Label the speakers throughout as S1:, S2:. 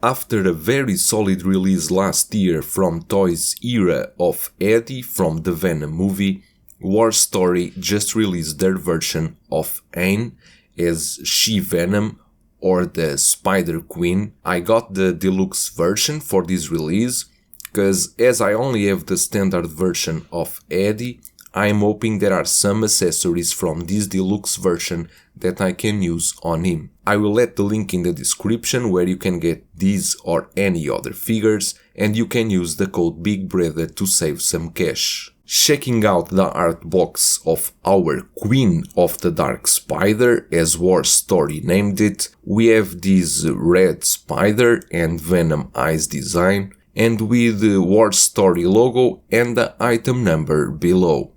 S1: After a very solid release last year from Toys' era of Eddie from the Venom movie, War Story just released their version of Anne as She-Venom or the Spider Queen. I got the deluxe version for this release, cause as I only have the standard version of Eddie, I am hoping there are some accessories from this deluxe version that I can use on him. I will let the link in the description where you can get these or any other figures, and you can use the code BIGBROTHER to save some cash. Checking out the art box of our Queen of the Dark Spider, as War Story named it, we have this red spider and Venom eyes design, and with the War Story logo and the item number below.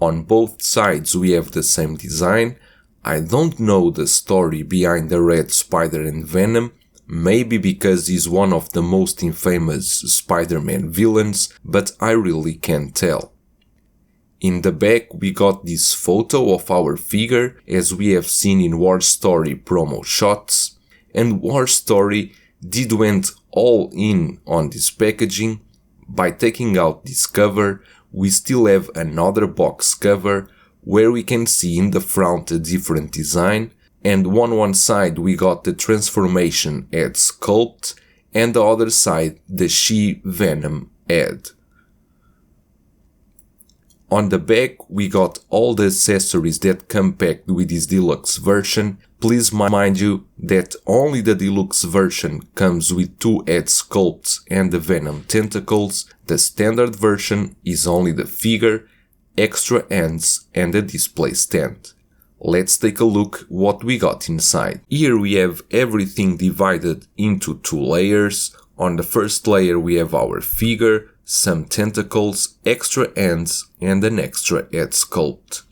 S1: On both sides we have the same design. I don't know the story behind the red spider and Venom, maybe because he's one of the most infamous Spider-Man villains, but I really can't tell. In the back we got this photo of our figure as we have seen in War Story promo shots, and War Story did went all in on this packaging. By taking out this cover, we still have another box cover where we can see in the front a different design, and on one side we got the transformation head sculpt and the other side the She-Venom head. On the back we got all the accessories that come packed with this deluxe version. Please mind you that only the deluxe version comes with 2 head sculpts and the Venom Tentacles. The standard version is only the figure, extra hands and a display stand. Let's take a look what we got inside. Here we have everything divided into 2 layers. On the first layer we have our figure, some tentacles, extra hands and an extra head sculpt.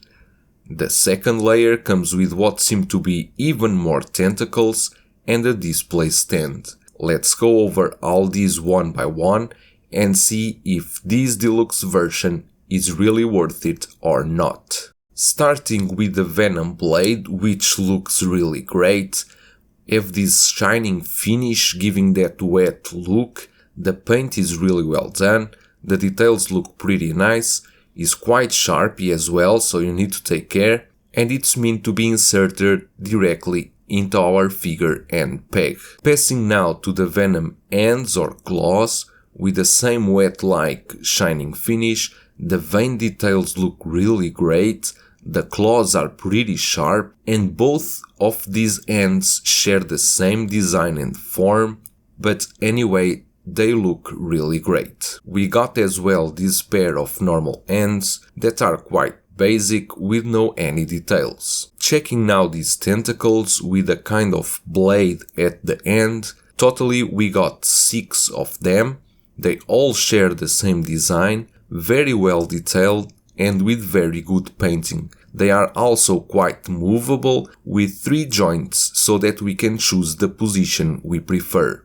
S1: The second layer comes with what seem to be even more tentacles and a display stand. Let's go over all these one by one and see if this deluxe version is really worth it or not. Starting with the Venom blade, which looks really great, have this shining finish giving that wet look. The paint is really well done, the details look pretty nice, is quite sharpy as well, so you need to take care, and it's meant to be inserted directly into our figure and peg. Passing now to the Venom hands or claws, with the same wet-like shining finish, the vein details look really great, the claws are pretty sharp, and both of these hands share the same design and form, but anyway, they look really great. We got as well this pair of normal hands that are quite basic with no any details. Checking now these tentacles with a kind of blade at the end, totally we got 6 of them. They all share the same design, very well detailed and with very good painting. They are also quite movable with 3 joints so that we can choose the position we prefer.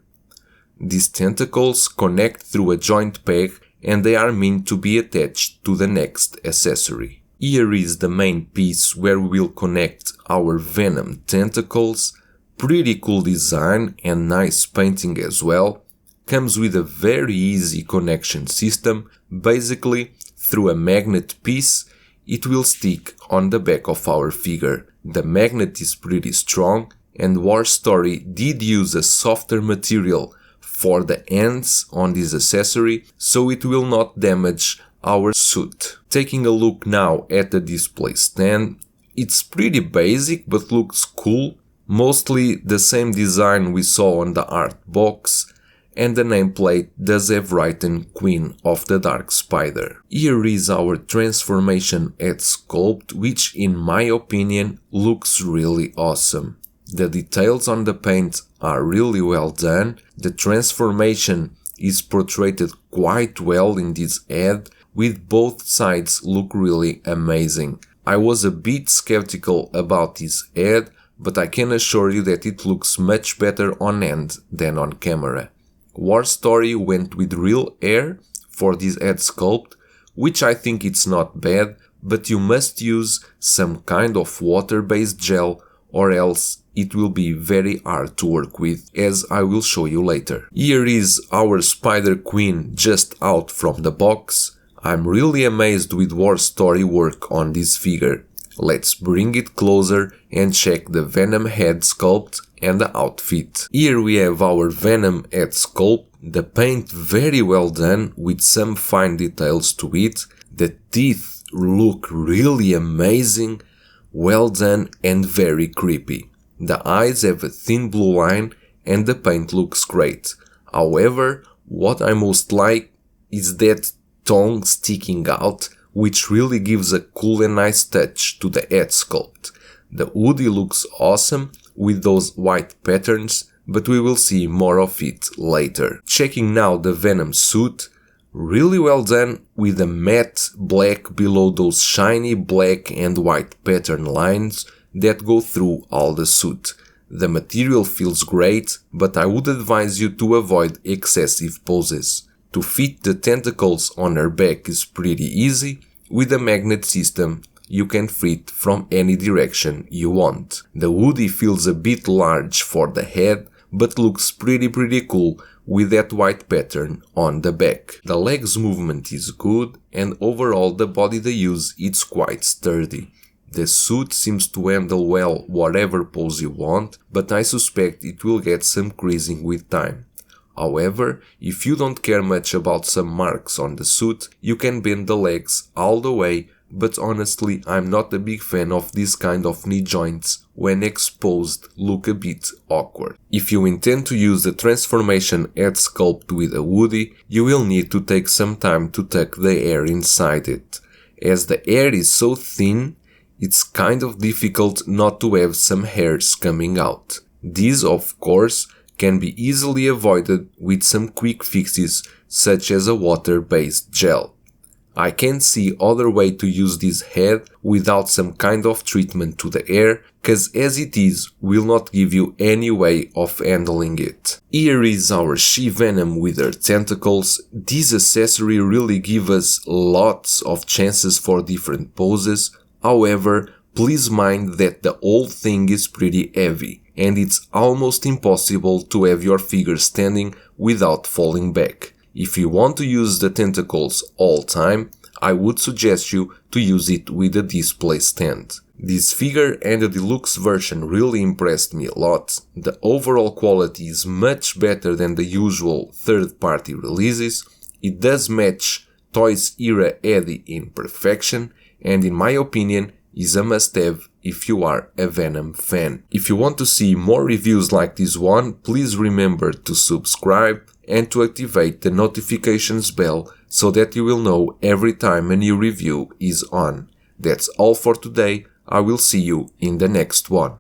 S1: These tentacles connect through a joint peg and they are meant to be attached to the next accessory. Here is the main piece where we will connect our Venom tentacles. Pretty cool design and nice painting as well. Comes with a very easy connection system. Basically, through a magnet piece, it will stick on the back of our figure. The magnet is pretty strong and War Story did use a softer material for the ends on this accessory, so it will not damage our suit. Taking a look now at the display stand, it's pretty basic but looks cool, mostly the same design we saw on the art box, and the nameplate does have written Queen of the Dark Spider. Here is our transformation head sculpt, which in my opinion looks really awesome. The details on the paint are really well done, the transformation is portrayed quite well in this head, with both sides look really amazing. I was a bit skeptical about this head, but I can assure you that it looks much better on hand than on camera. War Story went with real hair for this head sculpt, which I think it's not bad, but you must use some kind of water-based gel or else it will be very hard to work with, as I will show you later. Here is our Spider Queen just out from the box. I'm really amazed with War story work on this figure. Let's bring it closer and check the Venom head sculpt and the outfit. Here we have our Venom head sculpt, the paint very well done with some fine details to it. The teeth look really amazing, well done and very creepy. The eyes have a thin blue line and the paint looks great. However, what I most like is that tongue sticking out, which really gives a cool and nice touch to the head sculpt. The hoodie looks awesome with those white patterns, but we will see more of it later. Checking now the Venom suit, really well done with a matte black below those shiny black and white pattern lines that go through all the suit. The material feels great, but I would advise you to avoid excessive poses. To fit the tentacles on her back is pretty easy. With a magnet system, you can fit from any direction you want. The hoodie feels a bit large for the head, but looks pretty cool with that white pattern on the back. The legs movement is good, and overall the body they use is quite sturdy. The suit seems to handle well whatever pose you want, but I suspect it will get some creasing with time. However, if you don't care much about some marks on the suit, you can bend the legs all the way, but honestly I'm not a big fan of this kind of knee joints when exposed look a bit awkward. If you intend to use the transformation head sculpt with a hoodie, you will need to take some time to tuck the hair inside it. As the hair is so thin, it's kind of difficult not to have some hairs coming out. These, of course, can be easily avoided with some quick fixes such as a water-based gel. I can't see other way to use this head without some kind of treatment to the hair, cause as it is will not give you any way of handling it. Here is our She-Venom with her tentacles. This accessory really gives us lots of chances for different poses. However, please mind that the whole thing is pretty heavy, and it's almost impossible to have your figure standing without falling back. If you want to use the tentacles all time, I would suggest you to use it with a display stand. This figure and the deluxe version really impressed me a lot. The overall quality is much better than the usual third-party releases. It does match Toys era Eddie in perfection, and in my opinion is a must-have if you are a Venom fan. If you want to see more reviews like this one, please remember to subscribe and to activate the notifications bell so that you will know every time a new review is on. That's all for today. I will see you in the next one.